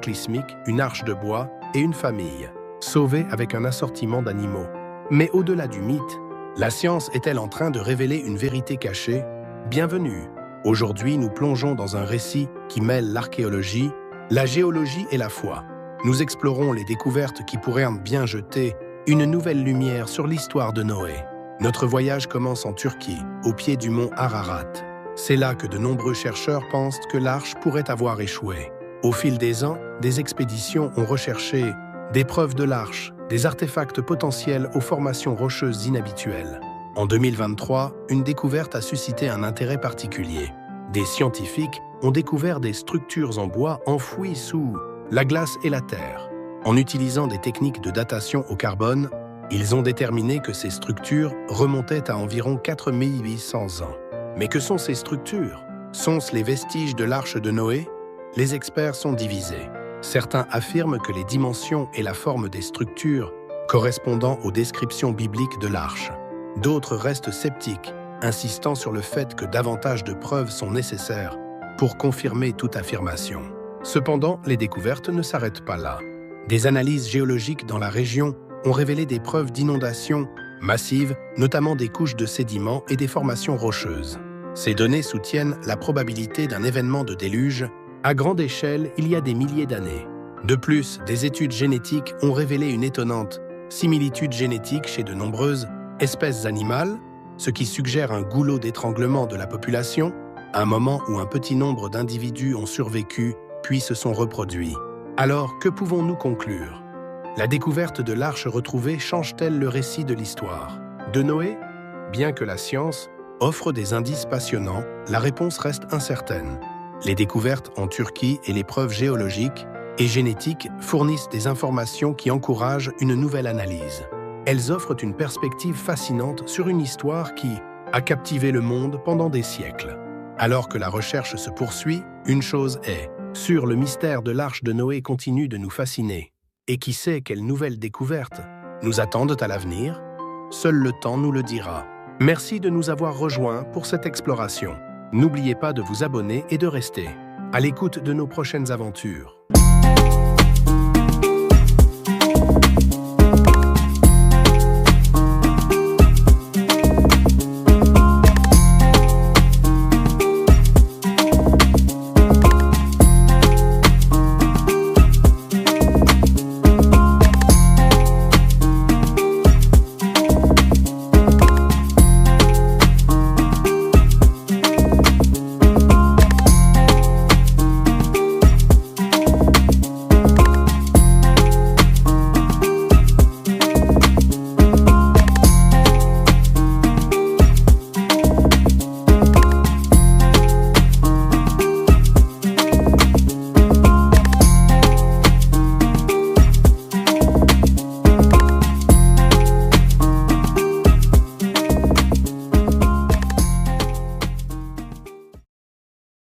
cataclysmique, une arche de bois et une famille, sauvée avec un assortiment d'animaux. Mais au-delà du mythe, la science est-elle en train de révéler une vérité cachée? Bienvenue! Aujourd'hui, nous plongeons dans un récit qui mêle l'archéologie, la géologie et la foi. Nous explorons les découvertes qui pourraient bien jeter une nouvelle lumière sur l'histoire de Noé. Notre voyage commence en Turquie, au pied du mont Ararat. C'est là que de nombreux chercheurs pensent que l'arche pourrait avoir échoué. Au fil des ans, des expéditions ont recherché des preuves de l'arche, des artefacts potentiels aux formations rocheuses inhabituelles. En 2023, une découverte a suscité un intérêt particulier. Des scientifiques ont découvert des structures en bois enfouies sous la glace et la terre. En utilisant des techniques de datation au carbone, ils ont déterminé que ces structures remontaient à environ 4800 ans. Mais que sont ces structures? Sont-ce les vestiges de l'arche de Noé? Les experts sont divisés. Certains affirment que les dimensions et la forme des structures correspondant aux descriptions bibliques de l'arche. D'autres restent sceptiques, insistant sur le fait que davantage de preuves sont nécessaires pour confirmer toute affirmation. Cependant, les découvertes ne s'arrêtent pas là. Des analyses géologiques dans la région ont révélé des preuves d'inondations massives, notamment des couches de sédiments et des formations rocheuses. Ces données soutiennent la probabilité d'un événement de déluge à grande échelle il y a des milliers d'années. De plus, des études génétiques ont révélé une étonnante similitude génétique chez de nombreuses espèces animales, ce qui suggère un goulot d'étranglement de la population, à un moment où un petit nombre d'individus ont survécu puis se sont reproduits. Alors, que pouvons-nous conclure? La découverte de l'arche retrouvée change-t-elle le récit de l'histoire de Noé? Bien que la science offre des indices passionnants, la réponse reste incertaine. Les découvertes en Turquie et les preuves géologiques et génétiques fournissent des informations qui encouragent une nouvelle analyse. Elles offrent une perspective fascinante sur une histoire qui a captivé le monde pendant des siècles. Alors que la recherche se poursuit, une chose est sûre, le mystère de l'arche de Noé continue de nous fasciner. Et qui sait quelles nouvelles découvertes nous attendent à l'avenir? Seul le temps nous le dira. Merci de nous avoir rejoints pour cette exploration. N'oubliez pas de vous abonner et de rester à l'écoute de nos prochaines aventures.